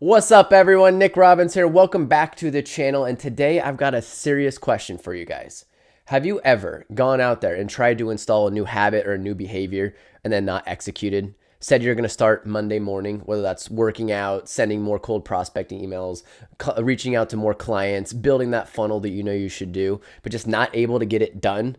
What's up, everyone? Nick Robbins here. Welcome back to the channel. And today I've got a serious question for you guys. Have you ever gone out there and tried to install a new habit or a new behavior and then not executed? Said you're going to start Monday morning, whether that's working out, sending more cold prospecting emails, reaching out to more clients, building that funnel that you know you should do, but just not able to get it done,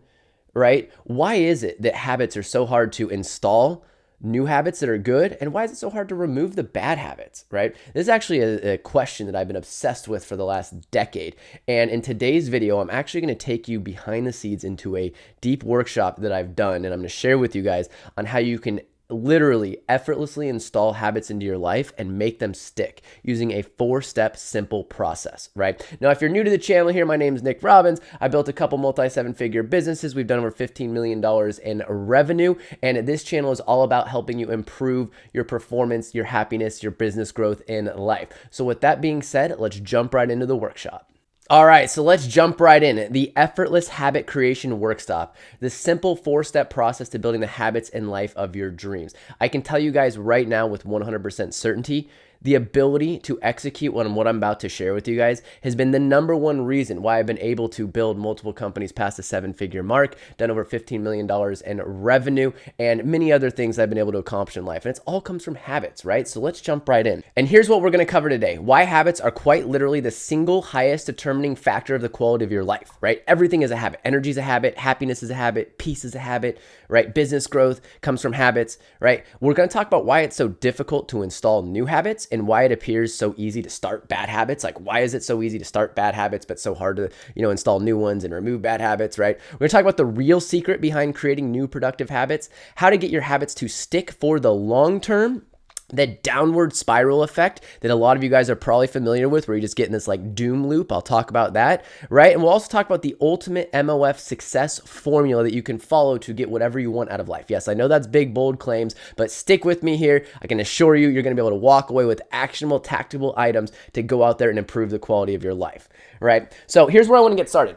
right? Why is it that habits are so hard to install? New habits that are good, and why is it so hard to remove the bad habits, right? This is actually a question that I've been obsessed with for the last decade. And in today's video, I'm actually going to take you behind the scenes into a deep workshop that I've done, and I'm going to share with you guys on how you can literally effortlessly install habits into your life and make them stick using a 4-step simple process, right? Now, if you're new to the channel here, my name is Nick Robbins. I built a couple multi-7-figure businesses. We've done over $15 million in revenue. And this channel is all about helping you improve your performance, your happiness, your business growth in life. So with that being said, let's jump right into the workshop. All right, so let's jump right in. The Effortless Habit Creation Workshop, the simple 4-step process to building the habits and life of your dreams. I can tell you guys right now with 100% certainty, the ability to execute on what I'm about to share with you guys has been the number one reason why I've been able to build multiple companies past the 7-figure mark, done over $15 million in revenue, and many other things I've been able to accomplish in life. And it all comes from habits, right? So let's jump right in. And here's what we're going to cover today. Why habits are quite literally the single highest determining factor of the quality of your life, right? Everything is a habit. Energy is a habit. Happiness is a habit. Peace is a habit, right? Business growth comes from habits, right? We're going to talk about why it's so difficult to install new habits and why it appears so easy to start bad habits. Like, why is it so easy to start bad habits, but so hard to, install new ones and remove bad habits, right? We're going to talk about the real secret behind creating new productive habits, how to get your habits to stick for the long term, the downward spiral effect that a lot of you guys are probably familiar with, where you just get in this like doom loop. I'll talk about that, right? And we'll also talk about the ultimate MOF success formula that you can follow to get whatever you want out of life. Yes, I know that's big, bold claims, but stick with me here. I can assure you, you're going to be able to walk away with actionable, tactical items to go out there and improve the quality of your life, right? So here's where I want to get started.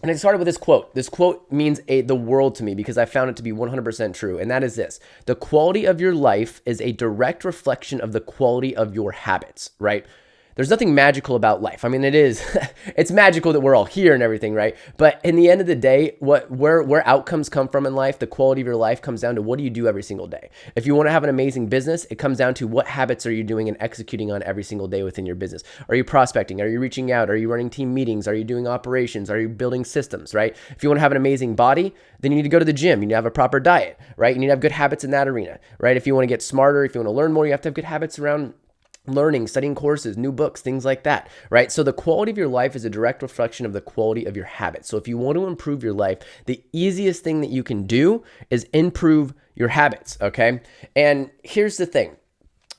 And I started with this quote. This quote means the world to me because I found it to be 100% true. And that is this: the quality of your life is a direct reflection of the quality of your habits, right? There's nothing magical about life. I mean, it is, it's magical that we're all here and everything, right? But in the end of the day, where outcomes come from in life, the quality of your life comes down to what do you do every single day. If you want to have an amazing business, it comes down to what habits are you doing and executing on every single day within your business. Are you prospecting? Are you reaching out? Are you running team meetings? Are you doing operations? Are you building systems, right? If you want to have an amazing body, then you need to go to the gym. You need to have a proper diet, right? You need to have good habits in that arena, right? If you want to get smarter, if you want to learn more, you have to have good habits around learning, studying courses, new books, things like that, right? So the quality of your life is a direct reflection of the quality of your habits. So if you want to improve your life, the easiest thing that you can do is improve your habits, okay? And here's the thing.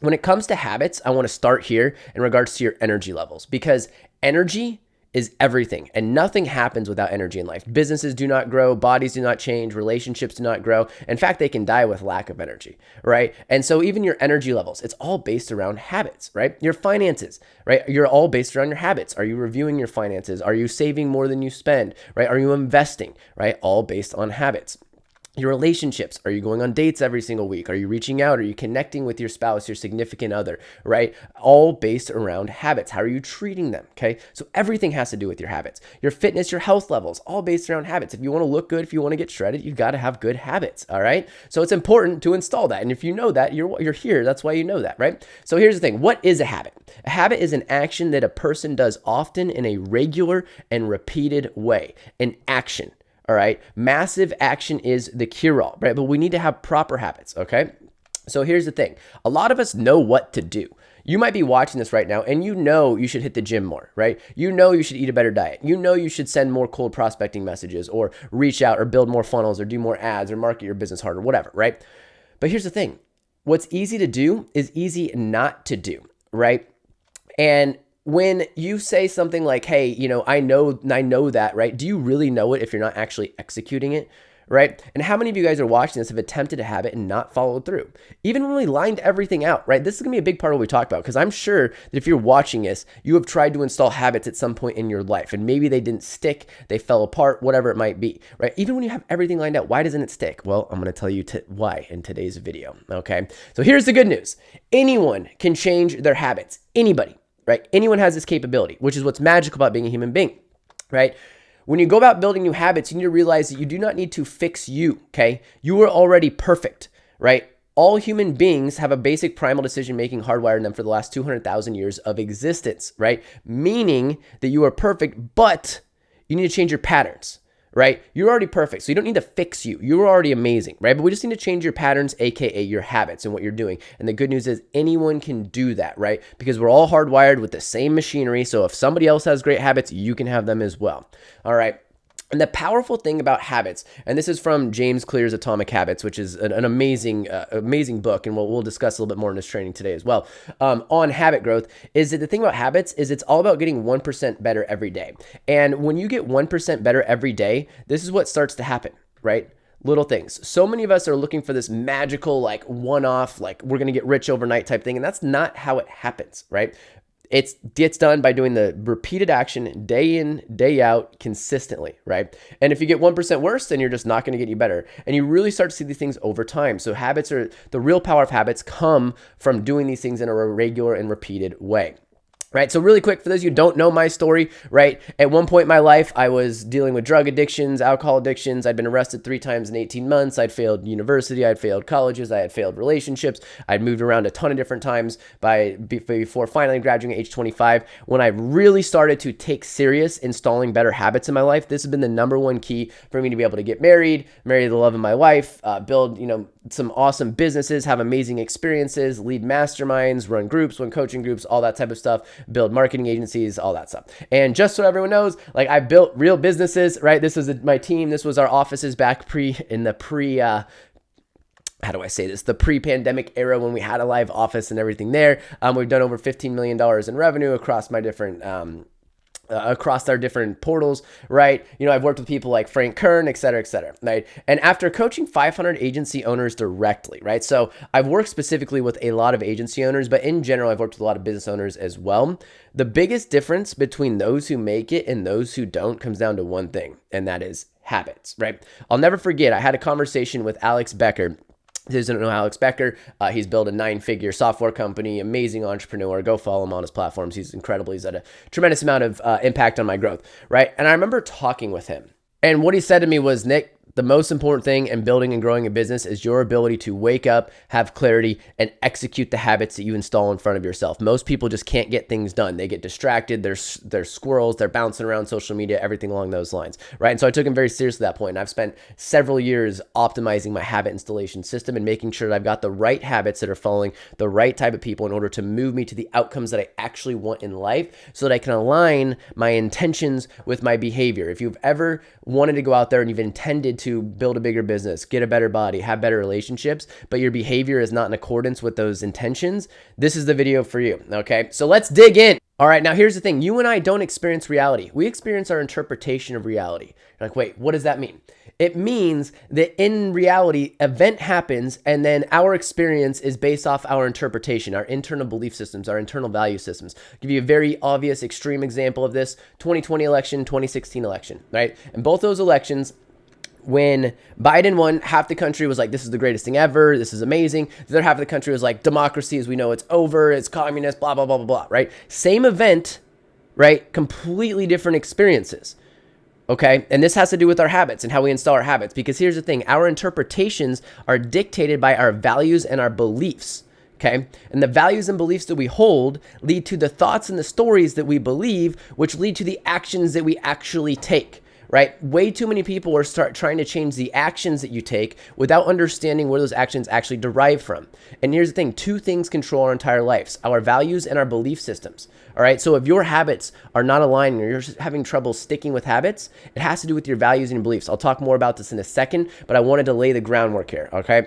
When it comes to habits, I want to start here in regards to your energy levels, because energy is everything, and nothing happens without energy in life. Businesses do not grow, bodies do not change, relationships do not grow. In fact, they can die with lack of energy, right? And so even your energy levels, it's all based around habits, right? Your finances, right? You're all based around your habits. Are you reviewing your finances? Are you saving more than you spend, right? Are you investing, right? All based on habits. Your relationships, are you going on dates every single week? Are you reaching out? Are you connecting with your spouse, your significant other, right? All based around habits. How are you treating them, okay? So everything has to do with your habits. Your fitness, your health levels, all based around habits. If you want to look good, if you want to get shredded, you've got to have good habits, all right? So it's important to install that. And if you know that, you're here. That's why you know that, right? So here's the thing. What is a habit? A habit is an action that a person does often in a regular and repeated way. An action. All right. Massive action is the cure-all, right? But we need to have proper habits. Okay. So here's the thing. A lot of us know what to do. You might be watching this right now and you know you should hit the gym more, right? You know you should eat a better diet. You know you should send more cold prospecting messages or reach out or build more funnels or do more ads or market your business harder, whatever, right? But here's the thing. What's easy to do is easy not to do, right? And when you say something like, hey, I know that, right? Do you really know it if you're not actually executing it, right? And how many of you guys are watching this have attempted a habit and not followed through? Even when we lined everything out, right? This is gonna be a big part of what we talk about, because I'm sure that if you're watching this, you have tried to install habits at some point in your life, and maybe they didn't stick, they fell apart, whatever it might be, right? Even when you have everything lined out, why doesn't it stick? Well, I'm gonna tell you why in today's video, okay? So here's the good news. Anyone can change their habits, anybody, right? Anyone has this capability, which is what's magical about being a human being, right? When you go about building new habits, you need to realize that you do not need to fix you, okay? You are already perfect, right? All human beings have a basic primal decision-making hardwired in them for the last 200,000 years of existence, right? Meaning that you are perfect, but you need to change your patterns, right? You're already perfect, so you don't need to fix you. You're already amazing, right? But we just need to change your patterns, AKA your habits and what you're doing. And the good news is anyone can do that, right? Because we're all hardwired with the same machinery. So if somebody else has great habits, you can have them as well. All right. And the powerful thing about habits, and this is from James Clear's Atomic Habits, which is an amazing book, and we'll discuss a little bit more in this training today as well, on habit growth, is that the thing about habits is it's all about getting 1% better every day. And when you get 1% better every day, this is what starts to happen, right? Little things. So many of us are looking for this magical, like one-off, like we're going to get rich overnight type thing, and that's not how it happens, right? It gets done by doing the repeated action day in, day out, consistently, right? And if you get 1% worse, then you're just not going to get you better. And you really start to see these things over time. So habits are, the real power of habits come from doing these things in a regular and repeated way. Right. So really quick, for those of you who don't know my story, right? At one point in my life, I was dealing with drug addictions, alcohol addictions. I'd been arrested 3 times in 18 months. I'd failed university. I'd failed colleges. I had failed relationships. I'd moved around a ton of different times before finally graduating at age 25. When I really started to take serious installing better habits in my life, this has been the #1 key for me to be able to get marry the love of my life, build, some awesome businesses, have amazing experiences, lead masterminds, run groups, run coaching groups, all that type of stuff, build marketing agencies, all that stuff. And just so everyone knows, like I built real businesses, right? This was my team. This was our offices back the pre-pandemic era when we had a live office and everything there. We've done over $15 million in revenue across my different, across our different portals, right? I've worked with people like Frank Kern, et cetera, right? And after coaching 500 agency owners directly, right? So I've worked specifically with a lot of agency owners, but in general, I've worked with a lot of business owners as well. The biggest difference between those who make it and those who don't comes down to one thing, and that is habits, right? I'll never forget, I had a conversation with Alex Becker. If you don't know Alex Becker, he's built a 9-figure software company, amazing entrepreneur. Go follow him on his platforms. He's incredible. He's had a tremendous amount of impact on my growth, right? And I remember talking with him. And what he said to me was, Nick, the most important thing in building and growing a business is your ability to wake up, have clarity, and execute the habits that you install in front of yourself. Most people just can't get things done. They get distracted. They're squirrels. They're bouncing around social media, everything along those lines, right? And so I took him very seriously at that point. And I've spent several years optimizing my habit installation system and making sure that I've got the right habits that are following the right type of people in order to move me to the outcomes that I actually want in life so that I can align my intentions with my behavior. If you've ever wanted to go out there and you've intended to build a bigger business, get a better body, have better relationships, but your behavior is not in accordance with those intentions, this is the video for you, okay? So let's dig in. All right, now here's the thing. You and I don't experience reality. We experience our interpretation of reality. You're like, wait, what does that mean? It means that in reality, event happens, and then our experience is based off our interpretation, our internal belief systems, our internal value systems. I'll give you a very obvious extreme example of this: 2020 election, 2016 election, right? And both those elections, when Biden won, half the country was like, this is the greatest thing ever. This is amazing. The other half of the country was like, democracy as we know it's over. It's communist, blah, blah, blah, blah, blah, right? Same event, right? Completely different experiences. Okay. And this has to do with our habits and how we install our habits, because here's the thing. Our interpretations are dictated by our values and our beliefs. Okay. And the values and beliefs that we hold lead to the thoughts and the stories that we believe, which lead to the actions that we actually take. Right? Way too many people are trying to change the actions that you take without understanding where those actions actually derive from. And here's the thing, 2 things control our entire lives: our values and our belief systems. All right. So if your habits are not aligning or you're having trouble sticking with habits, it has to do with your values and your beliefs. I'll talk more about this in a second, but I wanted to lay the groundwork here. Okay.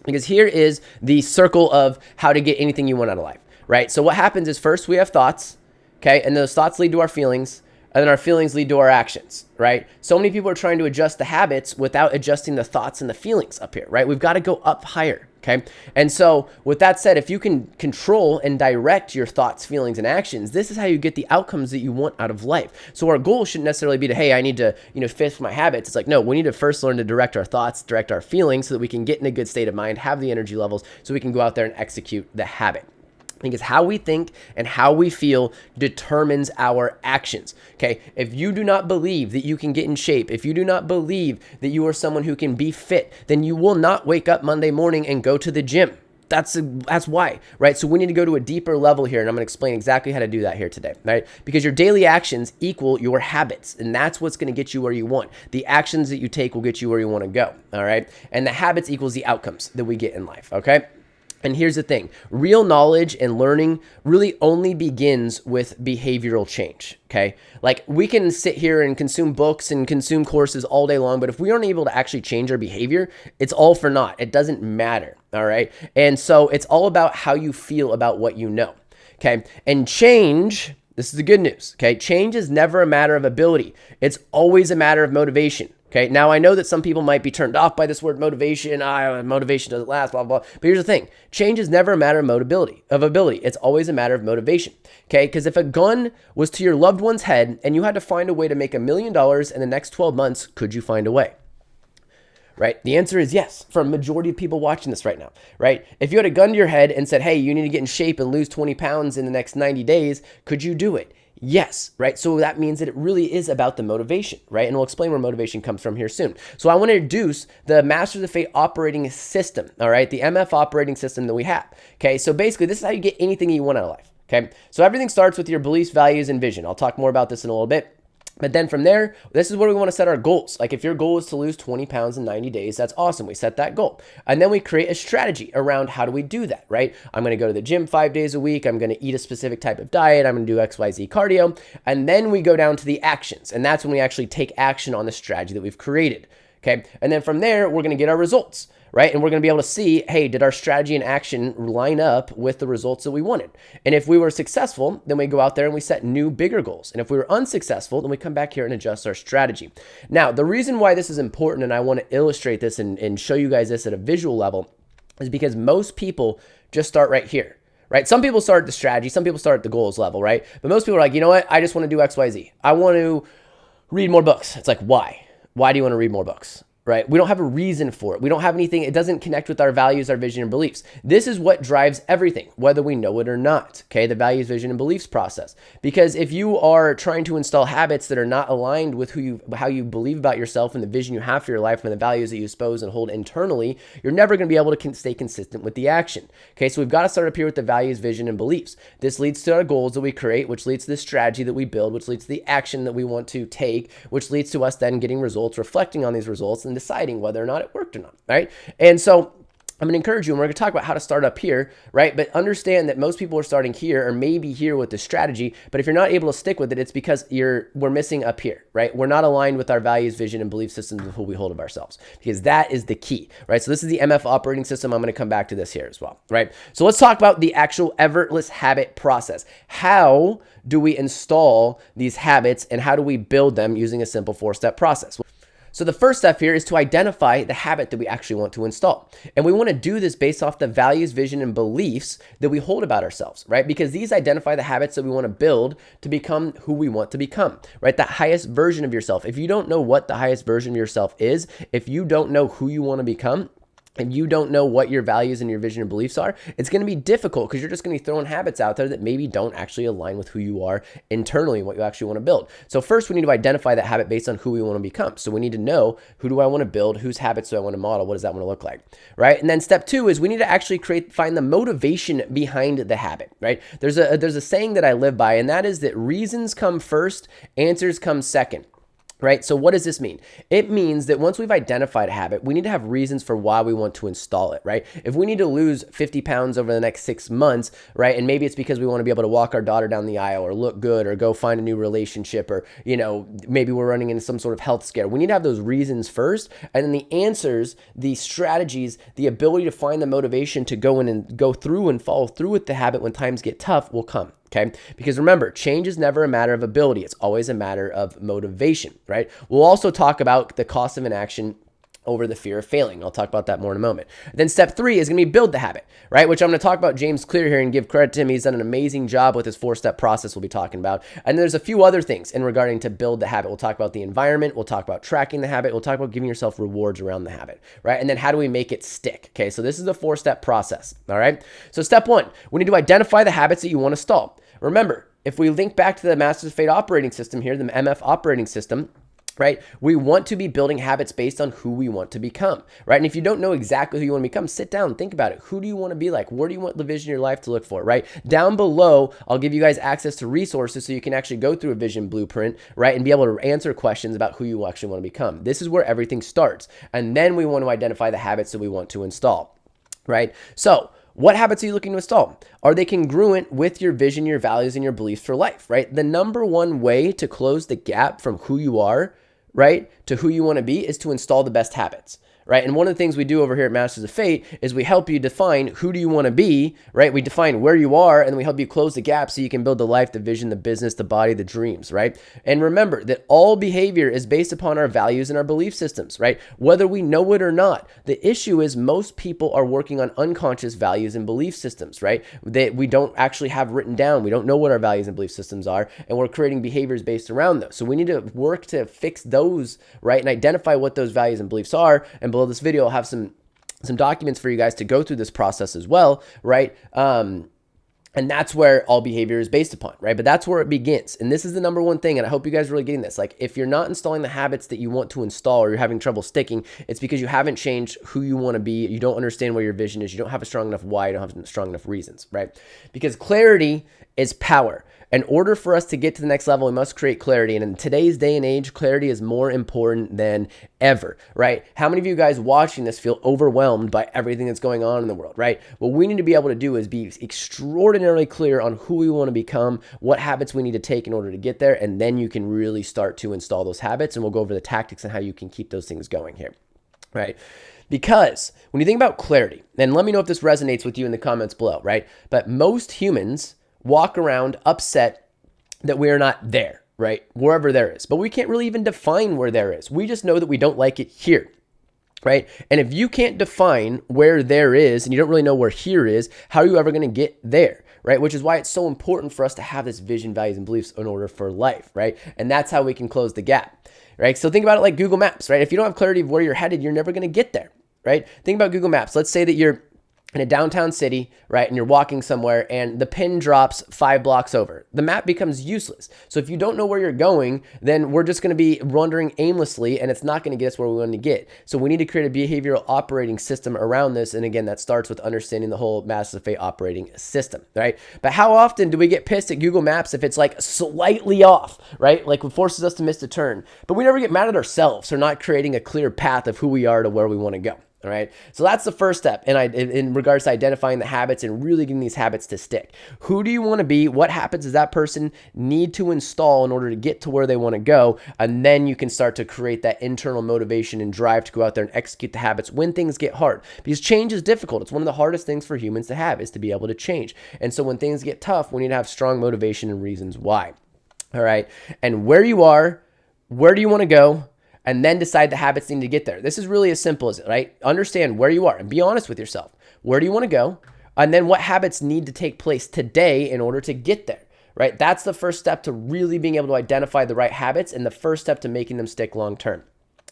Because here is the circle of how to get anything you want out of life. Right. So what happens is, first we have thoughts. Okay. And those thoughts lead to our feelings. and then our feelings lead to our actions, right? So many people are trying to adjust the habits without adjusting the thoughts and the feelings up here, right? We've got to go up higher, okay? And so with that said, if you can control and direct your thoughts, feelings, and actions, this is how you get the outcomes that you want out of life. So our goal shouldn't necessarily be to, hey, I need to, fix my habits. It's like, no, we need to first learn to direct our thoughts, direct our feelings so that we can get in a good state of mind, have the energy levels so we can go out there and execute the habit. Because how we think and how we feel determines our actions, okay? If you do not believe that you can get in shape, if you do not believe that you are someone who can be fit, then you will not wake up Monday morning and go to the gym. That's why, right? So we need to go to a deeper level here, and I'm going to explain exactly how to do that here today, right? Because your daily actions equal your habits, and that's what's going to get you where you want. The actions that you take will get you where you want to go, all right? And the habits equals the outcomes that we get in life, okay? And here's the thing, real knowledge and learning really only begins with behavioral change, okay? Like we can sit here and consume books and consume courses all day long, but if we aren't able to actually change our behavior, it's all for naught. It doesn't matter, all right? And so it's all about how you feel about what you know, okay? And change, this is the good news, okay? Change is never a matter of ability. It's always a matter of motivation. Okay, now I know that some people might be turned off by this word motivation. Motivation doesn't last, blah, blah, blah. But here's the thing. Change is never a matter of ability. It's always a matter of motivation. Okay, because if a gun was to your loved one's head and you had to find a way to make $1 million in the next 12 months, could you find a way? Right? The answer is yes, for a majority of people watching this right now, right? If you had a gun to your head and said, hey, you need to get in shape and lose 20 pounds in the next 90 days, could you do it? Yes, right? So that means that it really is about the motivation, right? And we'll explain where motivation comes from here soon. So I want to introduce the Masters of Fate operating system, all right? The MF operating system that we have, okay? So basically, this is how you get anything you want out of life, okay? So everything starts with your beliefs, values, and vision. I'll talk more about this in a little bit. But then from there, this is where we want to set our goals. Like if your goal is to lose 20 pounds in 90 days, that's awesome. We set that goal. And then we create a strategy around how do we do that, right? I'm going to go to the gym 5 days a week. I'm going to eat a specific type of diet. I'm going to do XYZ cardio. And then we go down to the actions. And that's when we actually take action on the strategy that we've created. Okay. And then from there, we're going to get our results, right? And we're going to be able to see, hey, did our strategy and action line up with the results that we wanted? And if we were successful, then we go out there and we set new, bigger goals. And if we were unsuccessful, then we come back here and adjust our strategy. Now, the reason why this is important, and I want to illustrate this and show you guys this at a visual level, is because most people just start right here. Right? Some people start at the strategy, some people start at the goals level, right? But most people are like, you know what? I just want to do XYZ. I want to read more books. It's like, why? Why do you want to read more books? Right? We don't have a reason for it. We don't have anything. It doesn't connect with our values, our vision, and beliefs. This is what drives everything, whether we know it or not. Okay. The values, vision, and beliefs process. Because if you are trying to install habits that are not aligned with how you believe about yourself and the vision you have for your life and the values that you espouse and hold internally, you're never going to be able to stay consistent with the action. Okay. So we've got to start up here with the values, vision, and beliefs. This leads to our goals that we create, which leads to the strategy that we build, which leads to the action that we want to take, which leads to us then getting results, reflecting on these results, and deciding whether or not it worked or not, right? And so I'm going to encourage you, and we're going to talk about how to start up here, right? But understand that most people are starting here or maybe here with the strategy, but if you're not able to stick with it, it's because we're missing up here, right? We're not aligned with our values, vision, and belief systems of who we hold of ourselves, because that is the key, right? So this is the MF operating system. I'm going to come back to this here as well, right? So let's talk about the actual effortless habit process. How do we install these habits and how do we build them using a simple 4-step process? So the first step here is to identify the habit that we actually want to install. And we want to do this based off the values, vision, and beliefs that we hold about ourselves, right? Because these identify the habits that we want to build to become who we want to become, right? The highest version of yourself. If you don't know what the highest version of yourself is, if you don't know who you want to become, and you don't know what your values and your vision and beliefs are, it's going to be difficult because you're just going to be throwing habits out there that maybe don't actually align with who you are internally and what you actually want to build. So first, we need to identify that habit based on who we want to become. So we need to know, who do I want to build? Whose habits do I want to model? What does that want to look like, right? And then step 2 is we need to actually find the motivation behind the habit, right? There's a saying that I live by, and that is that reasons come first, answers come second. Right? So what does this mean? It means that once we've identified a habit, we need to have reasons for why we want to install it, right? If we need to lose 50 pounds over the next 6 months, right? And maybe it's because we want to be able to walk our daughter down the aisle or look good or go find a new relationship or, maybe we're running into some sort of health scare. We need to have those reasons first. And then the answers, the strategies, the ability to find the motivation to go in and go through and follow through with the habit when times get tough will come. Okay. Because remember, change is never a matter of ability. It's always a matter of motivation, right? We'll also talk about the cost of inaction over the fear of failing. I'll talk about that more in a moment. Then step 3 is going to be build the habit, right? Which I'm going to talk about James Clear here and give credit to him. He's done an amazing job with his 4-step process we'll be talking about. And there's a few other things in regarding to build the habit. We'll talk about the environment. We'll talk about tracking the habit. We'll talk about giving yourself rewards around the habit, right? And then how do we make it stick? Okay. So this is the 4-step process. All right. So step 1, we need to identify the habits that you want to stall. Remember, if we link back to the Masters of Fate operating system here, the MF operating system, right? We want to be building habits based on who we want to become, right? And if you don't know exactly who you want to become, sit down and think about it. Who do you want to be like? Where do you want the vision of your life to look for, right? Down below, I'll give you guys access to resources so you can actually go through a vision blueprint, right? And be able to answer questions about who you actually want to become. This is where everything starts. And then we want to identify the habits that we want to install, right? So what habits are you looking to install? Are they congruent with your vision, your values, and your beliefs for life, right? The number one way to close the gap from who you are, right, to who you want to be is to install the best habits, right? And one of the things we do over here at Masters of Fate is we help you define who do you want to be, right? We define where you are, and we help you close the gap so you can build the life, the vision, the business, the body, the dreams, right? And remember that all behavior is based upon our values and our belief systems, right? Whether we know it or not. The issue is most people are working on unconscious values and belief systems, right? That we don't actually have written down. We don't know what our values and belief systems are, and we're creating behaviors based around those. So we need to work to fix those, right? And identify what those values and beliefs are. And below this video, I'll have some documents for you guys to go through this process as well, right? And that's where all behavior is based upon, right? But that's where it begins. And this is the number one thing. And I hope you guys are really getting this. Like, if you're not installing the habits that you want to install, or you're having trouble sticking, it's because you haven't changed who you want to be. You don't understand where your vision is. You don't have a strong enough why. You don't have strong enough reasons, right? Because clarity is power. In order for us to get to the next level, we must create clarity. And in today's day and age, clarity is more important than ever, right? How many of you guys watching this feel overwhelmed by everything that's going on in the world, right? What we need to be able to do is be extraordinarily clear on who we want to become, what habits we need to take in order to get there, and then you can really start to install those habits. And we'll go over the tactics and how you can keep those things going here, right? Because when you think about clarity, and let me know if this resonates with you in the comments below, right? But most humans walk around upset that we're not there, right? Wherever there is. But we can't really even define where there is. We just know that we don't like it here, right? And if you can't define where there is, and you don't really know where here is, how are you ever going to get there, right? Which is why it's so important for us to have this vision, values, and beliefs in order for life, right? And that's how we can close the gap, right? So think about it like Google Maps, right? If you don't have clarity of where you're headed, you're never going to get there, right? Think about Google Maps. Let's say that you're in a downtown city, right? And you're walking somewhere and the pin drops 5 blocks over. The map becomes useless. So if you don't know where you're going, then we're just going to be wandering aimlessly and it's not going to get us where we want to get. So we need to create a behavioral operating system around this. And again, that starts with understanding the whole Masters of Fate operating system, right? But how often do we get pissed at Google Maps if it's like slightly off, right? Like it forces us to miss a turn. But we never get mad at ourselves for not creating a clear path of who we are to where we want to go. All right. So that's the first step in regards to identifying the habits and really getting these habits to stick. Who do you want to be? What habits does that person need to install in order to get to where they want to go? And then you can start to create that internal motivation and drive to go out there and execute the habits when things get hard. Because change is difficult. It's one of the hardest things for humans to have, is to be able to change. And so when things get tough, we need to have strong motivation and reasons why. All right. And where you are, where do you want to go? And then decide the habits need to get there. This is really as simple as it, right? Understand where you are and be honest with yourself. Where do you want to go? And then what habits need to take place today in order to get there, right? That's the first step to really being able to identify the right habits and the first step to making them stick long term.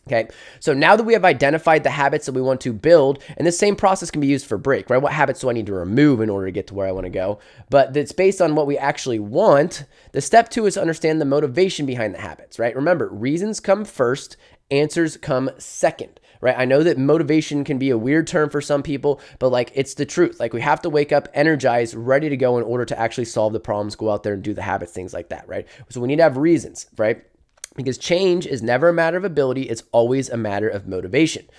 Okay, so now that we have identified the habits that we want to build, and the same process can be used for break, right? What habits do I need to remove in order to get to where I want to go? But it's based on what we actually want. The step 2 is to understand the motivation behind the habits, right? Remember, reasons come first, answers come second, right? I know that motivation can be a weird term for some people, but like it's the truth. Like we have to wake up energized, ready to go in order to actually solve the problems, go out there and do the habits, things like that, right? So we need to have reasons, right? Because change is never a matter of ability. It's always a matter of motivation,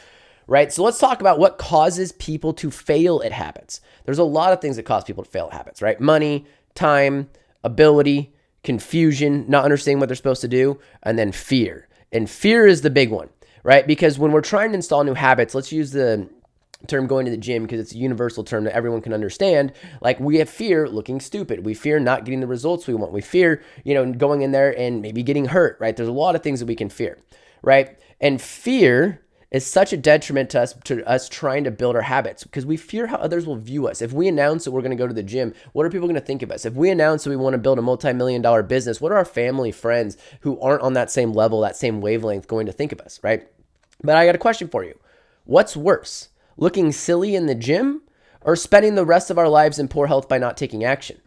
right? So let's talk about what causes people to fail at habits. There's a lot of things that cause people to fail at habits, right? Money, time, ability, confusion, not understanding what they're supposed to do, and then fear. And fear is the big one, right? Because when we're trying to install new habits, let's use the term going to the gym because it's a universal term that everyone can understand. Like, we have fear looking stupid. We fear not getting the results we want. We fear, going in there and maybe getting hurt, right? There's a lot of things that we can fear, right? And fear is such a detriment to us trying to build our habits because we fear how others will view us. If we announce that we're going to go to the gym, what are people going to think of us? If we announce that we want to build a multi-million-dollar business, what are our family, friends who aren't on that same level, that same wavelength going to think of us, right? But I got a question for you. What's worse? Looking silly in the gym or spending the rest of our lives in poor health by not taking action,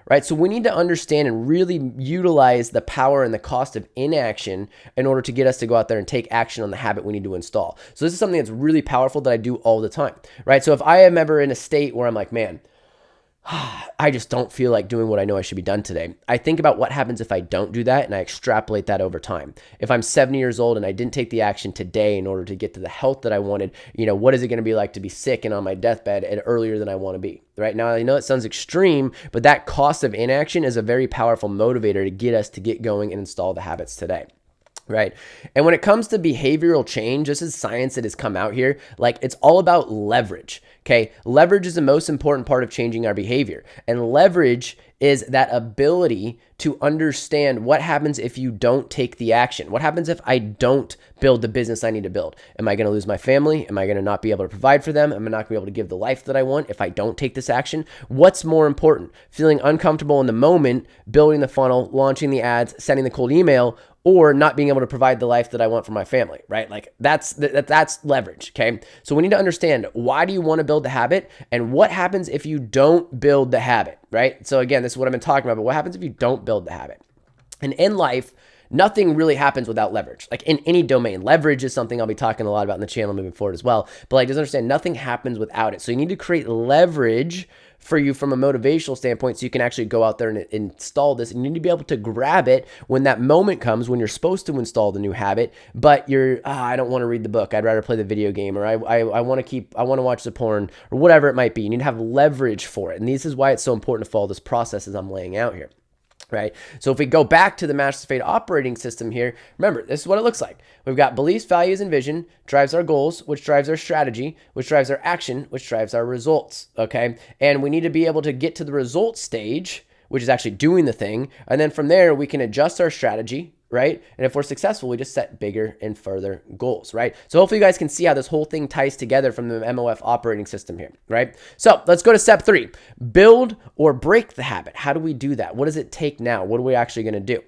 right? So we need to understand and really utilize the power and the cost of inaction in order to get us to go out there and take action on the habit we need to install. So this is something that's really powerful that I do all the time, right? So if I am ever in a state where I'm like, man, I just don't feel like doing what I know I should be done today, I think about what happens if I don't do that, and I extrapolate that over time. If I'm 70 years old and I didn't take the action today in order to get to the health that I wanted, what is it going to be like to be sick and on my deathbed and earlier than I want to be? Right now, I know it sounds extreme, but that cost of inaction is a very powerful motivator to get us to get going and install the habits today. Right. And when it comes to behavioral change, this is science that has come out here. Like, it's all about leverage. Okay. Leverage is the most important part of changing our behavior. And leverage is that ability to understand what happens if you don't take the action. What happens if I don't build the business I need to build? Am I going to lose my family? Am I going to not be able to provide for them? Am I not going to be able to give the life that I want if I don't take this action? What's more important? Feeling uncomfortable in the moment, building the funnel, launching the ads, sending the cold email, or not being able to provide the life that I want for my family, right? Like, that's leverage, okay? So we need to understand, why do you want to build the habit, and what happens if you don't build the habit, right? So again, this is what I've been talking about, but what happens if you don't build the habit? And in life, nothing really happens without leverage. Like, in any domain, leverage is something I'll be talking a lot about in the channel moving forward as well. But like, just understand, nothing happens without it. So you need to create leverage for you from a motivational standpoint so you can actually go out there and install this. And you need to be able to grab it when that moment comes, when you're supposed to install the new habit, but I don't want to read the book. I'd rather play the video game, or I want to watch the porn, or whatever it might be. You need to have leverage for it. And this is why it's so important to follow this process as I'm laying out here. Right? So if we go back to the Master Fate operating system here, remember, this is what it looks like. We've got beliefs, values, and vision, drives our goals, which drives our strategy, which drives our action, which drives our results, okay? And we need to be able to get to the result stage, which is actually doing the thing. And then from there, we can adjust our strategy, right? And if we're successful, we just set bigger and further goals, right? So hopefully you guys can see how this whole thing ties together from the MOF operating system here, right? So let's go to step 3, build or break the habit. How do we do that? What does it take now? What are we actually going to do?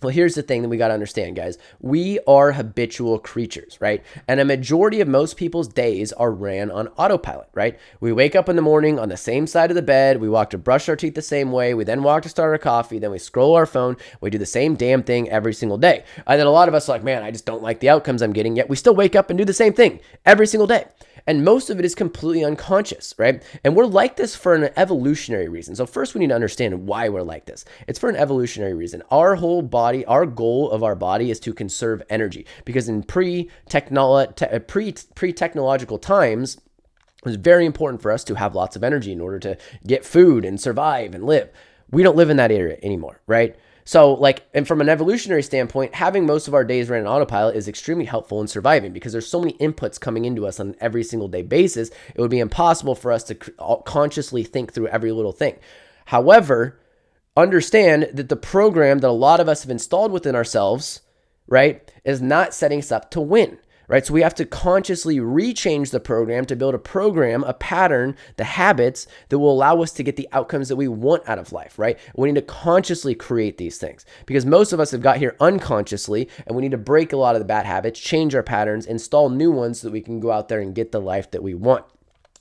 Well, here's the thing that we got to understand, guys. We are habitual creatures, right? And a majority of most people's days are ran on autopilot, right? We wake up in the morning on the same side of the bed. We walk to brush our teeth the same way. We then walk to start our coffee. Then we scroll our phone. We do the same damn thing every single day. And then a lot of us are like, man, I just don't like the outcomes I'm getting. Yet we still wake up and do the same thing every single day. And most of it is completely unconscious, right? And we're like this for an evolutionary reason. So first we need to understand why we're like this. It's for an evolutionary reason. Our whole body, our goal of our body is to conserve energy, because in pre-technological times, it was very important for us to have lots of energy in order to get food and survive and live. We don't live in that area anymore, right? So and from an evolutionary standpoint, having most of our days ran on autopilot is extremely helpful in surviving, because there's so many inputs coming into us on an every single day basis. It would be impossible for us to consciously think through every little thing. However, understand that the program that a lot of us have installed within ourselves, right, is not setting us up to win. Right? So we have to consciously rechange the program to build a program, a pattern, the habits that will allow us to get the outcomes that we want out of life, right? We need to consciously create these things, because most of us have got here unconsciously, and we need to break a lot of the bad habits, change our patterns, install new ones so that we can go out there and get the life that we want.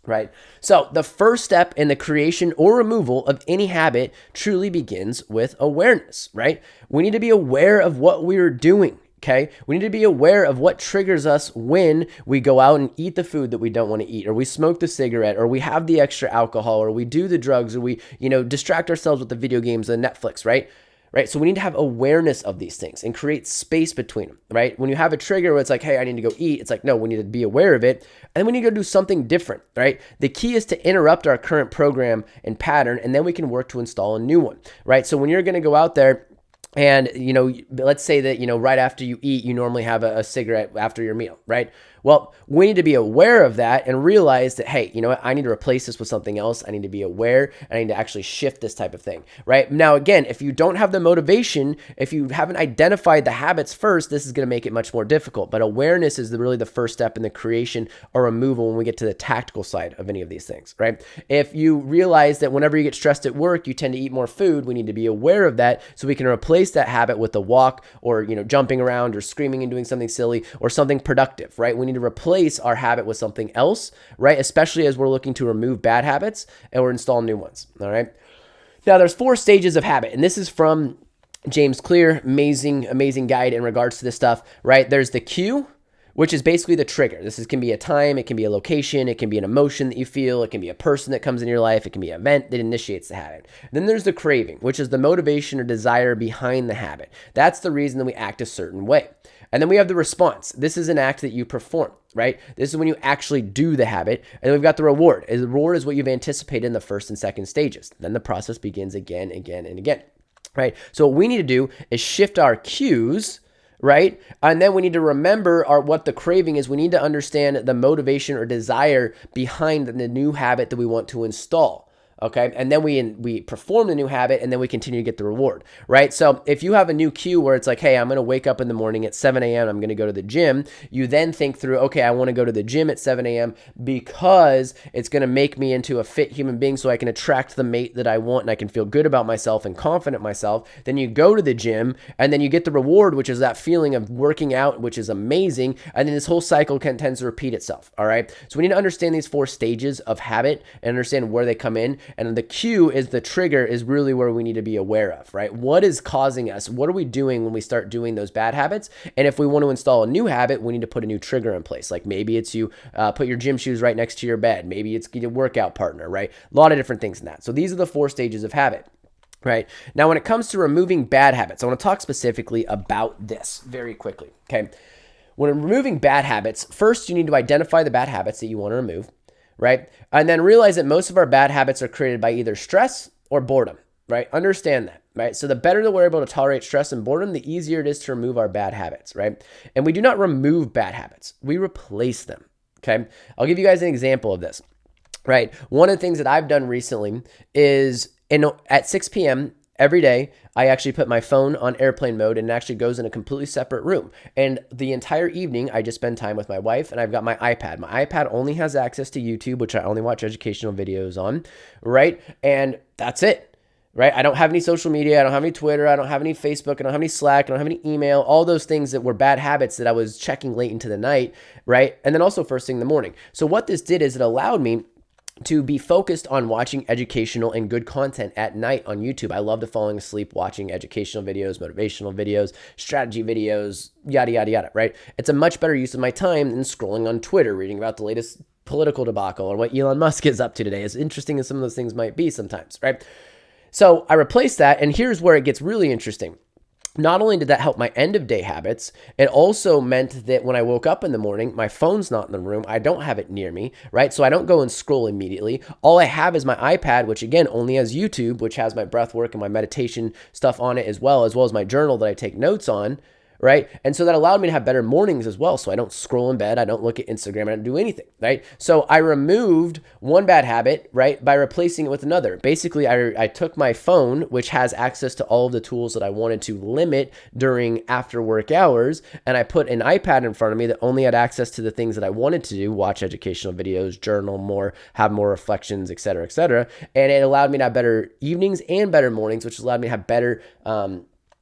Right? So the first step in the creation or removal of any habit truly begins with awareness, right? We need to be aware of what we're doing. Okay, we need to be aware of what triggers us when we go out and eat the food that we don't want to eat, or we smoke the cigarette, or we have the extra alcohol, or we do the drugs, or we, distract ourselves with the video games and Netflix, right? Right. So we need to have awareness of these things and create space between them, right? When you have a trigger where it's like, hey, I need to go eat, it's like, no, we need to be aware of it. And then we need to go do something different, right? The key is to interrupt our current program and pattern, and then we can work to install a new one, right? So when you're going to go out there, and, let's say that, right after you eat, you normally have a cigarette after your meal, right? Well, we need to be aware of that and realize that, hey, you know what? I need to replace this with something else. I need to be aware and I need to actually shift this type of thing, right? Now, again, if you don't have the motivation, if you haven't identified the habits first, this is going to make it much more difficult. But awareness is really the first step in the creation or removal when we get to the tactical side of any of these things, right? If you realize that whenever you get stressed at work, you tend to eat more food, we need to be aware of that so we can replace that habit with a walk or, jumping around or screaming and doing something silly or something productive, right? We need to replace our habit with something else, right? Especially as we're looking to remove bad habits and we're installing new ones, all right? Now, there's 4 stages of habit, and this is from James Clear, amazing guide in regards to this stuff, right? There's the cue, which is basically the trigger. Can be a time, it can be a location, it can be an emotion that you feel, it can be a person that comes in your life, it can be an event that initiates the habit. Then there's the craving, which is the motivation or desire behind the habit. That's the reason that we act a certain way. And then we have the response. This is an act that you perform, right? This is when you actually do the habit. And then we've got the reward. The reward is what you've anticipated in the first and second stages. Then the process begins again, and again, right? So what we need to do is shift our cues, right? And then we need to remember what the craving is. We need to understand the motivation or desire behind the new habit that we want to install. Okay. And then we perform the new habit and then we continue to get the reward, right? So if you have a new cue where it's like, hey, I'm going to wake up in the morning at 7 a.m. I'm going to go to the gym. You then think through, okay, I want to go to the gym at 7 a.m. because it's going to make me into a fit human being so I can attract the mate that I want and I can feel good about myself and confident myself. Then you go to the gym and then you get the reward, which is that feeling of working out, which is amazing. And then this whole cycle tends to repeat itself. All right. So we need to understand these 4 stages of habit and understand where they come in. And the cue is the trigger is really where we need to be aware of, right? What is causing us? What are we doing when we start doing those bad habits? And if we want to install a new habit, we need to put a new trigger in place. Like maybe it's you put your gym shoes right next to your bed. Maybe it's your workout partner, right? A lot of different things in that. So these are the 4 stages of habit. Right. Now, when it comes to removing bad habits, I want to talk specifically about this very quickly. Okay. When removing bad habits, first you need to identify the bad habits that you want to remove. Right? And then realize that most of our bad habits are created by either stress or boredom, right? Understand that, right? So the better that we're able to tolerate stress and boredom, the easier it is to remove our bad habits, right? And we do not remove bad habits. We replace them, okay? I'll give you guys an example of this, right? One of the things that I've done recently is at 6 p.m., every day, I actually put my phone on airplane mode and it actually goes in a completely separate room. And the entire evening, I just spend time with my wife and I've got my iPad. My iPad only has access to YouTube, which I only watch educational videos on, right? And that's it, right? I don't have any social media. I don't have any Twitter. I don't have any Facebook. I don't have any Slack. I don't have any email. All those things that were bad habits that I was checking late into the night, right? And then also first thing in the morning. So what this did is it allowed me to be focused on watching educational and good content at night on YouTube. I love to falling asleep watching educational videos, motivational videos, strategy videos, yada, yada, yada, right? It's a much better use of my time than scrolling on Twitter, reading about the latest political debacle or what Elon Musk is up to today, as interesting as some of those things might be sometimes, right? So I replaced that, and here's where it gets really interesting. Not only did that help my end of day habits, it also meant that when I woke up in the morning, my phone's not in the room. I don't have it near me, right? So I don't go and scroll immediately. All I have is my iPad, which again, only has YouTube, which has my breath work and my meditation stuff on it as well as my journal that I take notes on, right? And so that allowed me to have better mornings as well. So I don't scroll in bed. I don't look at Instagram. I don't do anything, right? So I removed one bad habit, right, by replacing it with another. Basically, I took my phone, which has access to all of the tools that I wanted to limit during after work hours, and I put an iPad in front of me that only had access to the things that I wanted to do, watch educational videos, journal more, have more reflections, et cetera, et cetera. And it allowed me to have better evenings and better mornings, which allowed me to have better,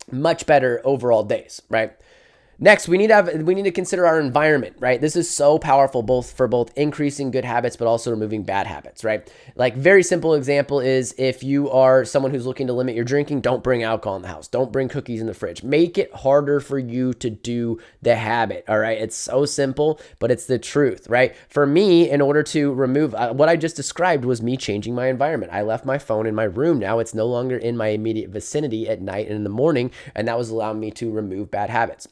much better overall days, right? Next, we need to consider our environment, right? This is so powerful for both increasing good habits, but also removing bad habits, right? Like very simple example is if you are someone who's looking to limit your drinking, don't bring alcohol in the house. Don't bring cookies in the fridge. Make it harder for you to do the habit, all right? It's so simple, but it's the truth, right? For me, in order to remove what I just described was me changing my environment. I left my phone in my room. Now it's no longer in my immediate vicinity at night and in the morning, and that was allowing me to remove bad habits.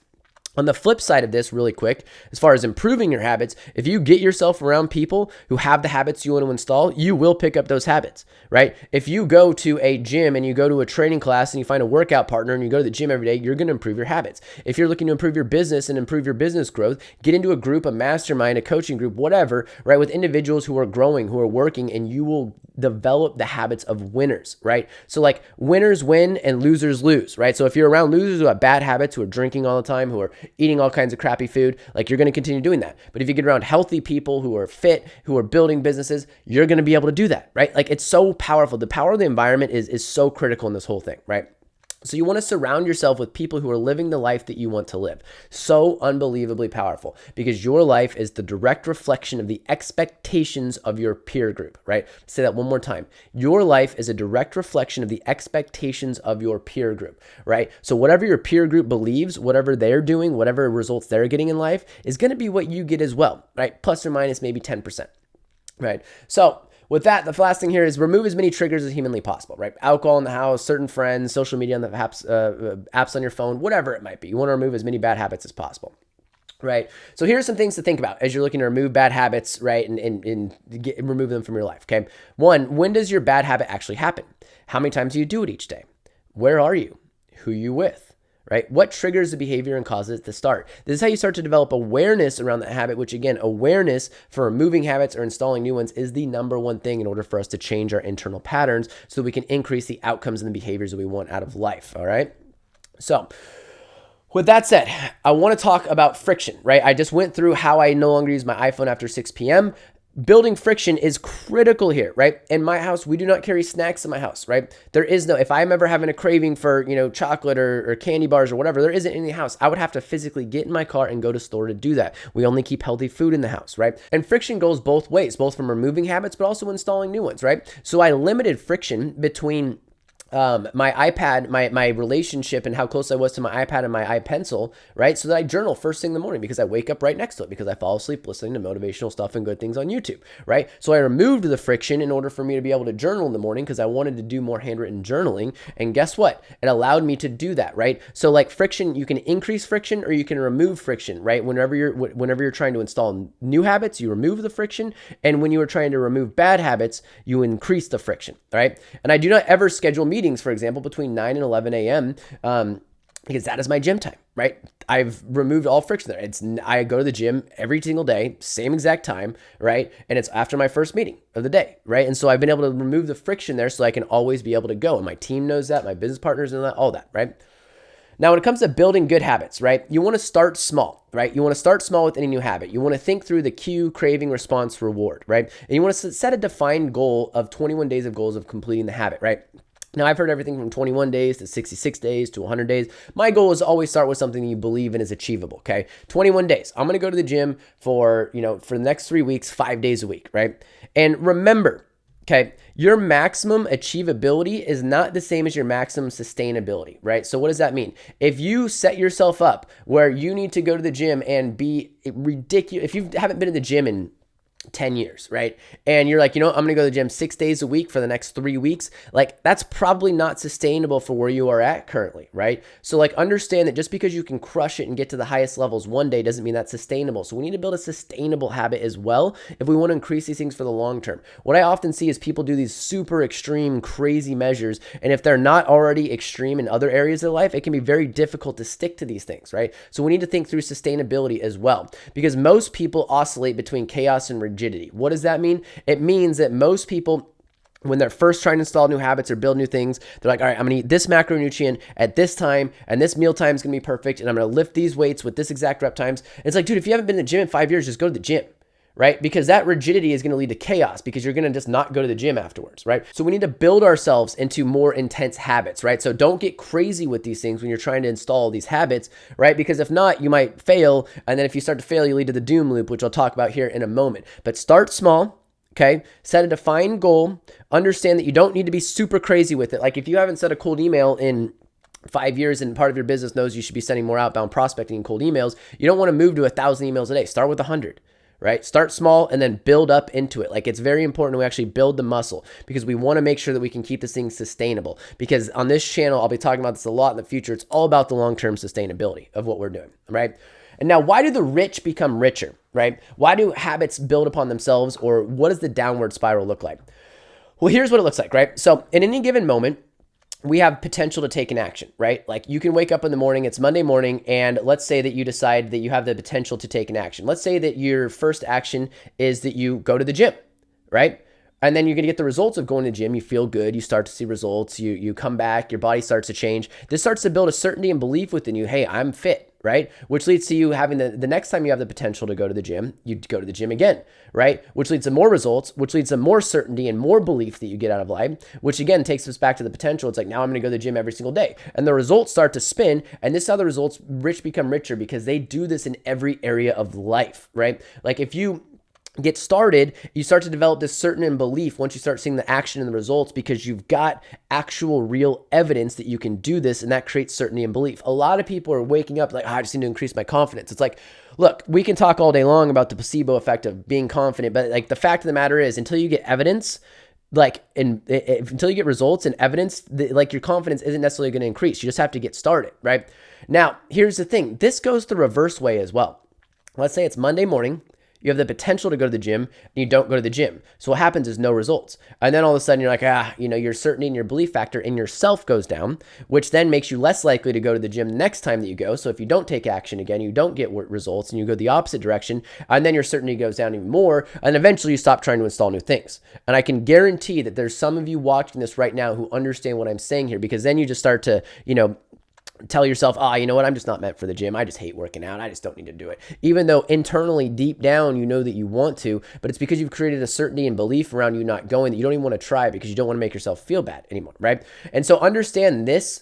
On the flip side of this, really quick, as far as improving your habits, if you get yourself around people who have the habits you want to install, you will pick up those habits, right? If you go to a gym and you go to a training class and you find a workout partner and you go to the gym every day, you're going to improve your habits. If you're looking to improve your business and improve your business growth, get into a group, a mastermind, a coaching group, whatever, right? With individuals who are growing, who are working, and you will develop the habits of winners, right? So like winners win and losers lose, right? So if you're around losers who have bad habits, who are drinking all the time, who are eating all kinds of crappy food, like you're going to continue doing that. But if you get around healthy people who are fit, who are building businesses, you're going to be able to do that, right? Like it's so powerful. The power of the environment is so critical in this whole thing, right? So you want to surround yourself with people who are living the life that you want to live. So unbelievably powerful, because your life is the direct reflection of the expectations of your peer group, right? Say that one more time. Your life is a direct reflection of the expectations of your peer group, right? So whatever your peer group believes, whatever they're doing, whatever results they're getting in life is going to be what you get as well, right? Plus or minus maybe 10%, right? So with that, the last thing here is remove as many triggers as humanly possible, right? Alcohol in the house, certain friends, social media on the apps on your phone, whatever it might be. You want to remove as many bad habits as possible, right? So here's some things to think about as you're looking to remove bad habits, right? And remove them from your life, okay? One, when does your bad habit actually happen? How many times do you do it each day? Where are you? Who are you with? Right? What triggers the behavior and causes it to start? This is how you start to develop awareness around that habit, which again, awareness for removing habits or installing new ones is the number one thing in order for us to change our internal patterns so that we can increase the outcomes and the behaviors that we want out of life. All right. So with that said, I want to talk about friction, right? I just went through how I no longer use my iPhone after 6 p.m. Building friction is critical here, right? In my house, we do not carry snacks in my house, right? There is no, if I'm ever having a craving for, chocolate or candy bars or whatever, there isn't in the house. I would have to physically get in my car and go to store to do that. We only keep healthy food in the house, right? And friction goes both ways, both from removing habits, but also installing new ones, right? So I limited friction between my iPad, my relationship and how close I was to my iPad and my iPencil, right? So that I journal first thing in the morning because I wake up right next to it because I fall asleep listening to motivational stuff and good things on YouTube, right? So I removed the friction in order for me to be able to journal in the morning because I wanted to do more handwritten journaling. And guess what? It allowed me to do that, right? So like friction, you can increase friction or you can remove friction, right? Whenever you're trying to install new habits, you remove the friction. And when you are trying to remove bad habits, you increase the friction, right? And I do not ever schedule meetings, for example, between 9 and 11 a.m. Because that is my gym time, right? I've removed all friction there. I go to the gym every single day, same exact time, right? And it's after my first meeting of the day, right? And so I've been able to remove the friction there so I can always be able to go. And my team knows that, my business partners know that, all that, right? Now, when it comes to building good habits, right? You want to start small, right? You want to start small with any new habit. You want to think through the cue, craving, response, reward, right? And you want to set a defined goal of 21 days of goals of completing the habit, right? Now, I've heard everything from 21 days to 66 days to 100 days. My goal is always start with something you believe in is achievable, okay? 21 days. I'm going to go to the gym for the next 3 weeks, 5 days a week, right? And remember, okay, your maximum achievability is not the same as your maximum sustainability, right? So what does that mean? If you set yourself up where you need to go to the gym and be ridiculous, if you haven't been to the gym in 10 years, right? And you're like, I'm going to go to the gym 6 days a week for the next 3 weeks. Like that's probably not sustainable for where you are at currently, right? So like understand that just because you can crush it and get to the highest levels one day doesn't mean that's sustainable. So we need to build a sustainable habit as well if we want to increase these things for the long term. What I often see is people do these super extreme, crazy measures. And if they're not already extreme in other areas of life, it can be very difficult to stick to these things, right? So we need to think through sustainability as well, because most people oscillate between chaos and rigidity. What does that mean? It means that most people, when they're first trying to install new habits or build new things, they're like, all right, I'm going to eat this macronutrient at this time, and this meal time is going to be perfect, and I'm going to lift these weights with this exact rep times. And it's like, dude, if you haven't been to the gym in 5 years, just go to the gym, right? Because that rigidity is going to lead to chaos because you're going to just not go to the gym afterwards, right? So we need to build ourselves into more intense habits, right? So don't get crazy with these things when you're trying to install these habits, right? Because if not, you might fail. And then if you start to fail, you lead to the doom loop, which I'll talk about here in a moment. But start small. Okay, set a defined goal. Understand that you don't need to be super crazy with it. Like if you haven't sent a cold email in 5 years and part of your business knows you should be sending more outbound prospecting and cold emails, you don't want to move to 1,000 emails a day. Start with 100. right? Start small and then build up into it. Like, it's very important we actually build the muscle because we want to make sure that we can keep this thing sustainable. Because on this channel, I'll be talking about this a lot in the future. It's all about the long-term sustainability of what we're doing, right? And now, why do the rich become richer, right? Why do habits build upon themselves, or what does the downward spiral look like? Well, here's what it looks like, right? So in any given moment, we have potential to take an action, right? Like, you can wake up in the morning, it's Monday morning, and let's say that you decide that you have the potential to take an action. Let's say that your first action is that you go to the gym, right? And then you're gonna get the results of going to the gym. You feel good, you start to see results, you come back, your body starts to change. This starts to build a certainty and belief within you, hey, I'm fit, right? Which leads to you having the next time you have the potential to go to the gym, you go to the gym again, right? Which leads to more results, which leads to more certainty and more belief that you get out of life, which again takes us back to the potential. It's like, now I'm gonna go to the gym every single day. And the results start to spin, and this is how the results rich become richer, because they do this in every area of life, right? Like, if you get started, you start to develop this certain belief once you start seeing the action and the results, because you've got actual real evidence that you can do this, and that creates certainty and belief. A lot of people are waking up like, I just need to increase my confidence. It's like, look, we can talk all day long about the placebo effect of being confident, but like, the fact of the matter is, until you get evidence, until you get results and evidence, like, your confidence isn't necessarily going to increase. You just have to get started, right? Now, here's the thing. This goes the reverse way as well. Let's say it's Monday morning. You have the potential to go to the gym, and you don't go to the gym. So what happens is no results. And then all of a sudden you're like, your certainty and your belief factor in yourself goes down, which then makes you less likely to go to the gym next time that you go. So if you don't take action again, you don't get results, and you go the opposite direction, and then your certainty goes down even more. And eventually you stop trying to install new things. And I can guarantee that there's some of you watching this right now who understand what I'm saying here, because then you just start to, tell yourself, you know what, I'm just not meant for the gym. I just hate working out. I just don't need to do it. Even though internally, deep down, you know that you want to, but it's because you've created a certainty and belief around you not going that you don't even want to try, because you don't want to make yourself feel bad anymore, right? And so understand this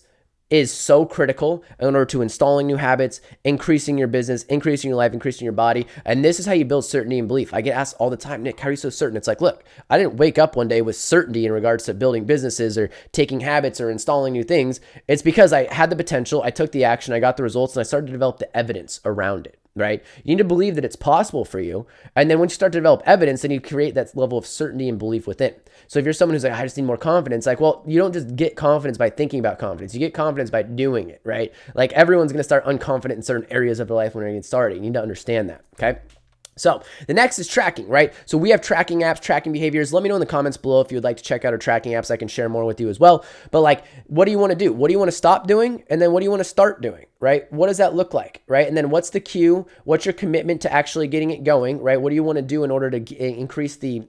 is so critical in order to installing new habits, increasing your business, increasing your life, increasing your body. And this is how you build certainty and belief. I get asked all the time, Nick, how are you so certain? It's like, look, I didn't wake up one day with certainty in regards to building businesses or taking habits or installing new things. It's because I had the potential, I took the action, I got the results, and I started to develop the evidence around it. Right? You need to believe that it's possible for you. And then once you start to develop evidence, then you create that level of certainty and belief within. So if you're someone who's like, I just need more confidence, like, well, you don't just get confidence by thinking about confidence. You get confidence by doing it, right? Like, everyone's going to start unconfident in certain areas of their life when they're getting started. You need to understand that, okay? So the next is tracking, right? So we have tracking apps, tracking behaviors. Let me know in the comments below if you would like to check out our tracking apps. I can share more with you as well. But like, what do you want to do? What do you want to stop doing? And then what do you want to start doing, right? What does that look like, right? And then what's the cue? What's your commitment to actually getting it going, right? What do you want to do in order to increase the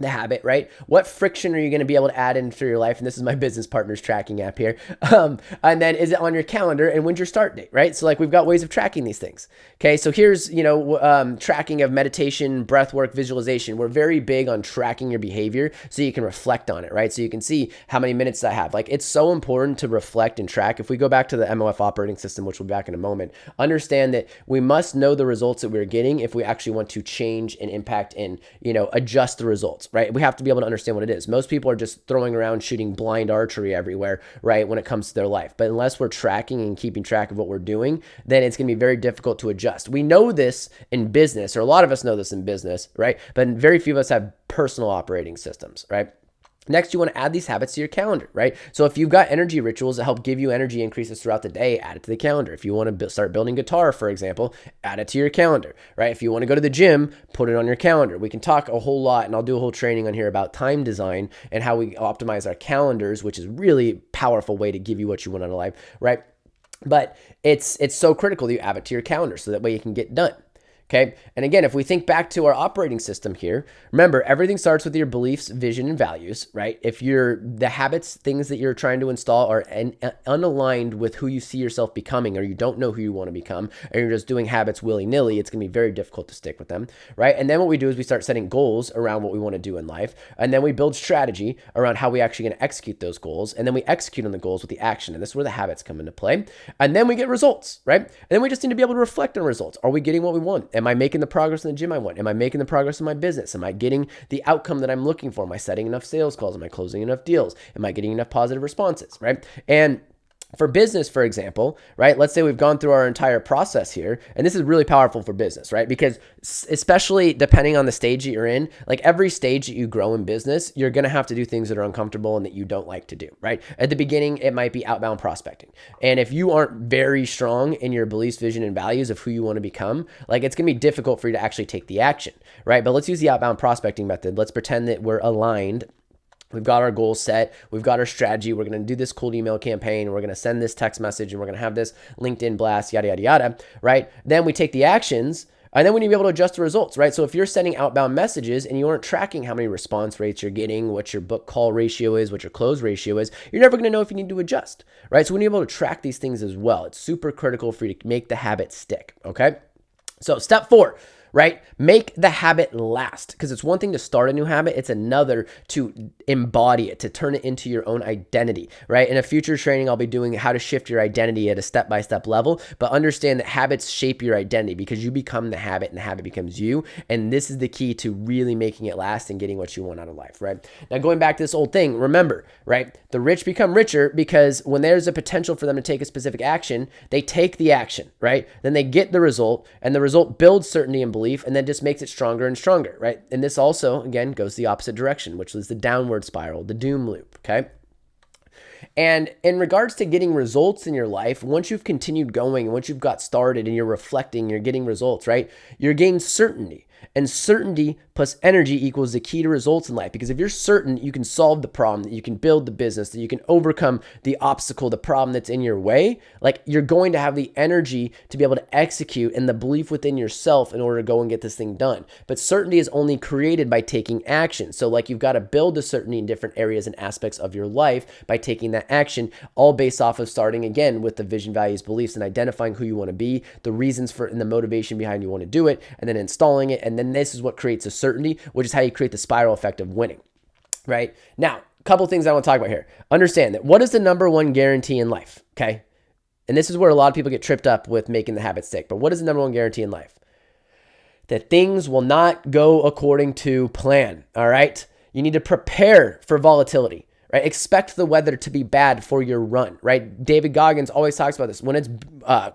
habit, right? What friction are you going to be able to add into your life? And this is my business partner's tracking app here. And then is it on your calendar, and when's your start date, right? So like, we've got ways of tracking these things. Okay. So here's, tracking of meditation, breath work, visualization. We're very big on tracking your behavior so you can reflect on it, right? So you can see how many minutes I have. Like, it's so important to reflect and track. If we go back to the MOF operating system, which we'll be back in a moment, understand that we must know the results that we're getting if we actually want to change and impact and, adjust the results. Right? We have to be able to understand what it is. Most people are just throwing around shooting blind archery everywhere, right? When it comes to their life. But unless we're tracking and keeping track of what we're doing, then it's going to be very difficult to adjust. We know this in business, or a lot of us know this in business, right? But very few of us have personal operating systems, right? Next, you want to add these habits to your calendar, right? So if you've got energy rituals that help give you energy increases throughout the day, add it to the calendar. If you want to start building guitar, for example, add it to your calendar, right? If you want to go to the gym, put it on your calendar. We can talk a whole lot, and I'll do a whole training on here about time design and how we optimize our calendars, which is really powerful way to give you what you want out of life, right? But it's so critical that you add it to your calendar so that way you can get done. Okay. And again, if we think back to our operating system here, remember, everything starts with your beliefs, vision, and values, right? If the habits, things that you're trying to install are unaligned with who you see yourself becoming, or you don't know who you want to become, and you're just doing habits willy-nilly, it's going to be very difficult to stick with them, right? And then what we do is we start setting goals around what we want to do in life. And then we build strategy around how we actually going to execute those goals. And then we execute on the goals with the action. And this is where the habits come into play. And then we get results, right? And then we just need to be able to reflect on results. Are we getting what we want? Am I making the progress in the gym I want? Am I making the progress in my business? Am I getting the outcome that I'm looking for? Am I setting enough sales calls? Am I closing enough deals? Am I getting enough positive responses, right? And For business, for example, right? Let's say we've gone through our entire process here, and this is really powerful for business, right? Because especially depending on the stage that you're in, like every stage that you grow in business, you're going to have to do things that are uncomfortable and that you don't like to do, right? At the beginning, it might be outbound prospecting. And if you aren't very strong in your beliefs, vision, and values of who you want to become, like it's going to be difficult for you to actually take the action, right? But let's use the outbound prospecting method. Let's pretend that we're aligned. We've got our goals set. We've got our strategy. We're going to do this cold email campaign. We're going to send this text message and we're going to have this LinkedIn blast, yada, yada, yada, right? Then we take the actions and then we need to be able to adjust the results, right? So if you're sending outbound messages and you aren't tracking how many response rates you're getting, what your book call ratio is, what your close ratio is, you're never going to know if you need to adjust, right? So we need to be able to track these things as well. It's super critical for you to make the habit stick, okay? So step 4, right? Make the habit last, because it's one thing to start a new habit. It's another to embody it, to turn it into your own identity, right? In a future training, I'll be doing how to shift your identity at a step-by-step level, but understand that habits shape your identity because you become the habit and the habit becomes you. And this is the key to really making it last and getting what you want out of life, right? Now, going back to this old thing, remember, right? The rich become richer because when there's a potential for them to take a specific action, they take the action, right? Then they get the result, and the result builds certainty and belief, and then just makes it stronger and stronger, right? And this also, again, goes the opposite direction, which is the downward spiral, the doom loop, okay? And in regards to getting results in your life, once you've continued going, and once you've got started and you're reflecting, you're getting results, right? You're gaining certainty. And certainty plus energy equals the key to results in life. Because if you're certain you can solve the problem, that you can build the business, that you can overcome the obstacle, the problem that's in your way, like you're going to have the energy to be able to execute and the belief within yourself in order to go and get this thing done. But certainty is only created by taking action. So like you've got to build a certainty in different areas and aspects of your life by taking that action, all based off of starting again with the vision, values, beliefs, and identifying who you want to be, the reasons for and the motivation behind you want to do it, and then installing it. And then this is what creates a certainty, which is how you create the spiral effect of winning, right? Now, a couple things I want to talk about here. Understand that what is the number one guarantee in life, okay? And this is where a lot of people get tripped up with making the habit stick. But what is the number one guarantee in life? That things will not go according to plan, all right? You need to prepare for volatility. Right? Expect the weather to be bad for your run, right? David Goggins always talks about this. When it's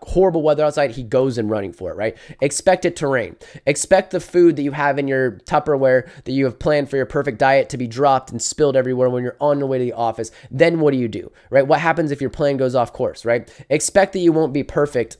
horrible weather outside, he goes in running for it, right? Expect it to rain. Expect the food that you have in your Tupperware that you have planned for your perfect diet to be dropped and spilled everywhere when you're on the way to the office. Then what do, right? What happens if your plan goes off course, right? Expect that you won't be perfect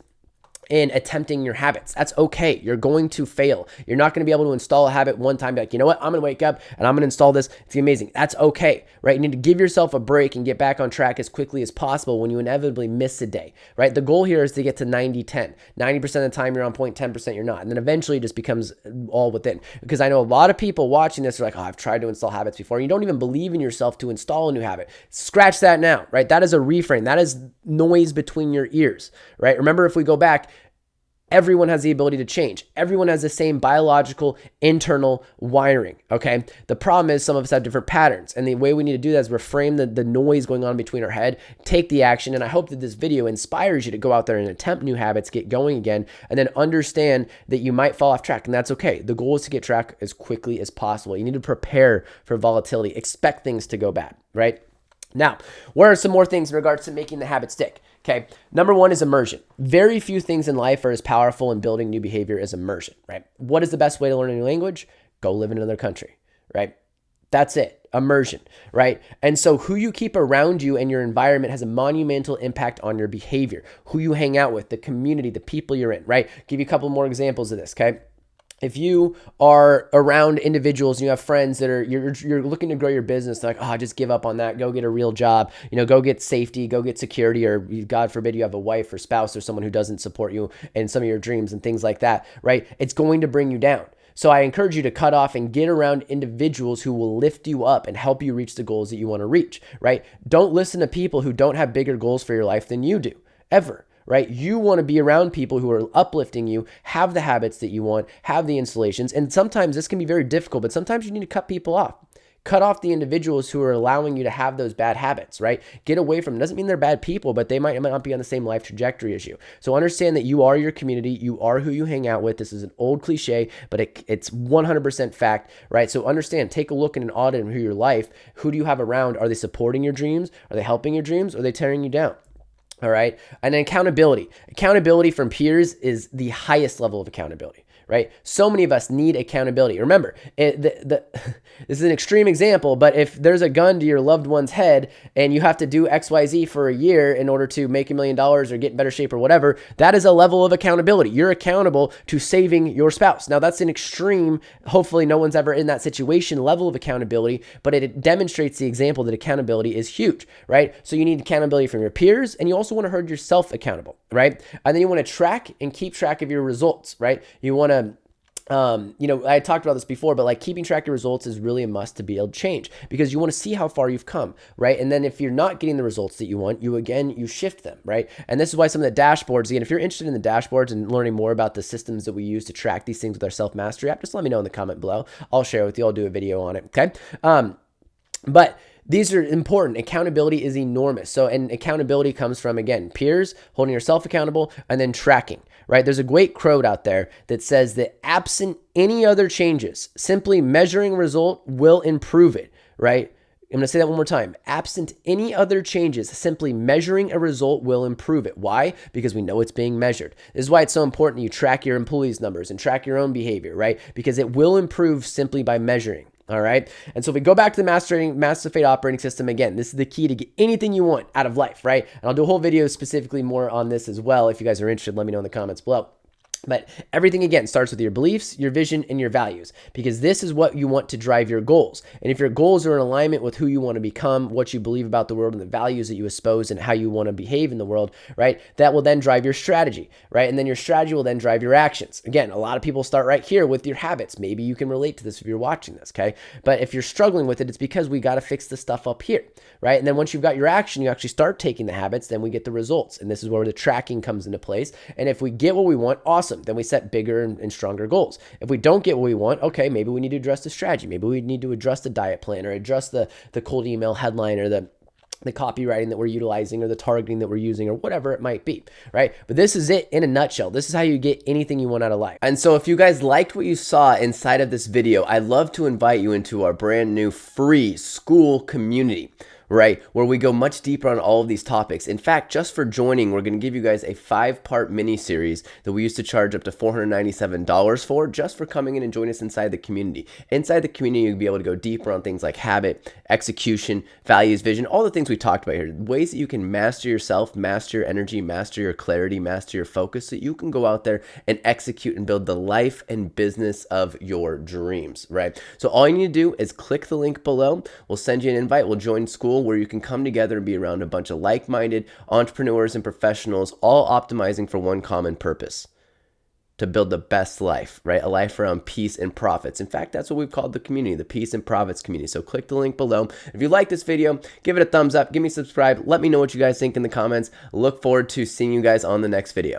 in attempting your habits. That's okay. You're going to fail. You're not going to be able to install a habit one time, be like, you know what? I'm going to wake up and I'm going to install this. It's amazing. That's okay, right? You need to give yourself a break and get back on track as quickly as possible when you inevitably miss a day, right? The goal here is to get to 90-10. 90% of the time you're on point, 10% you're not. And then eventually it just becomes all within. Because I know a lot of people watching this are like, oh, I've tried to install habits before. You don't even believe in yourself to install a new habit. Scratch that now, right? That is a reframe. That is noise between your ears, right? Remember, if we go back, everyone has the ability to change. Everyone has the same biological internal wiring, okay? The problem is some of us have different patterns, and the way we need to do that is reframe the noise going on between our head, take the action, and I hope that this video inspires you to go out there and attempt new habits, get going again, and then understand that you might fall off track, and that's okay. The goal is to get track as quickly as possible. You need to prepare for volatility. Expect things to go bad, right? Now, what are some more things in regards to making the habit stick? Okay, number 1 is immersion. Very few things in life are as powerful in building new behavior as immersion, right? What is the best way to learn a new language? Go live in another country, right? That's it, immersion, right? And so who you keep around you and your environment has a monumental impact on your behavior. Who you hang out with, the community, the people you're in, right? Give you a couple more examples of this, okay? If you are around individuals and you have friends that are, you're looking to grow your business, like, oh, just give up on that. Go get a real job, go get safety, go get security, or God forbid you have a wife or spouse or someone who doesn't support you in some of your dreams and things like that, right? It's going to bring you down. So I encourage you to cut off and get around individuals who will lift you up and help you reach the goals that you want to reach, right? Don't listen to people who don't have bigger goals for your life than you do, ever. Right? You want to be around people who are uplifting you, have the habits that you want, have the installations. And sometimes this can be very difficult, but sometimes you need to cut people off. Cut off the individuals who are allowing you to have those bad habits, right? Get away from them. Doesn't mean they're bad people, but they might not be on the same life trajectory as you. So understand that you are your community. You are who you hang out with. This is an old cliche, but it's 100% fact, right? So understand, take a look at an audit of your life. Who do you have around? Are they supporting your dreams? Are they helping your dreams? Or are they tearing you down? All right. And then accountability. Accountability from peers is the highest level of accountability, right? So many of us need accountability. Remember, this is an extreme example, but if there's a gun to your loved one's head and you have to do XYZ for a year in order to make $1 million or get in better shape or whatever, that is a level of accountability. You're accountable to saving your spouse. Now, that's an extreme, hopefully no one's ever in that situation, level of accountability, but it demonstrates the example that accountability is huge, right? So you need accountability from your peers, and you also want to hold yourself accountable, right? And then you want to track and keep track of your results, right? You want to I talked about this before, but like keeping track of results is really a must to be able to change, because you want to see how far you've come, right? And then if you're not getting the results that you want, you shift them, right? And this is why some of the dashboards, again, if you're interested in the dashboards and learning more about the systems that we use to track these things with our self-mastery app, just let me know in the comment below. I'll share it with you. I'll do a video on it. Okay. But these are important. Accountability is enormous. So, and accountability comes from, again, peers, holding yourself accountable, and then tracking, right? There's a great quote out there that says that absent any other changes, simply measuring a result will improve it, right? I'm going to say that one more time. Absent any other changes, simply measuring a result will improve it. Why? Because we know it's being measured. This is why it's so important you track your employees' numbers and track your own behavior, right? Because it will improve simply by measuring. All right. And so if we go back to the Master Fate operating system, again, this is the key to get anything you want out of life, right? And I'll do a whole video specifically more on this as well. If you guys are interested, let me know in the comments below. But everything, again, starts with your beliefs, your vision, and your values, because this is what you want to drive your goals. And if your goals are in alignment with who you want to become, what you believe about the world, and the values that you espouse and how you want to behave in the world, right, that will then drive your strategy, right? And then your strategy will then drive your actions. Again, a lot of people start right here with your habits. Maybe you can relate to this if you're watching this, okay? But if you're struggling with it, it's because we got to fix the stuff up here, right? And then once you've got your action, you actually start taking the habits, then we get the results. And this is where the tracking comes into place. And if we get what we want, awesome. Then we set bigger and stronger goals. If we don't get what we want, okay, maybe we need to address the strategy. Maybe we need to adjust the diet plan, or adjust the cold email headline, or the copywriting that we're utilizing, or the targeting that we're using, or whatever it might be, right? But this is it in a nutshell. This is how you get anything you want out of life. And so if you guys liked what you saw inside of this video, I'd love to invite you into our brand new free Skool community, right, where we go much deeper on all of these topics. In fact, just for joining, we're going to give you guys a 5-part mini series that we used to charge up to $497 for, just for coming in and joining us inside the community. Inside the community, you'll be able to go deeper on things like habit, execution, values, vision, all the things we talked about here, ways that you can master yourself, master your energy, master your clarity, master your focus, so you can go out there and execute and build the life and business of your dreams, right? So all you need to do is click the link below. We'll send you an invite. We'll join Skool, where you can come together and be around a bunch of like-minded entrepreneurs and professionals, all optimizing for one common purpose: to build the best life, right? A life around peace and profits. In fact, that's what we've called the community, the Peace and Profits community. So click the link below. If you like this video, give it a thumbs up, give me a subscribe, let me know what you guys think in the comments. Look forward to seeing you guys on the next video.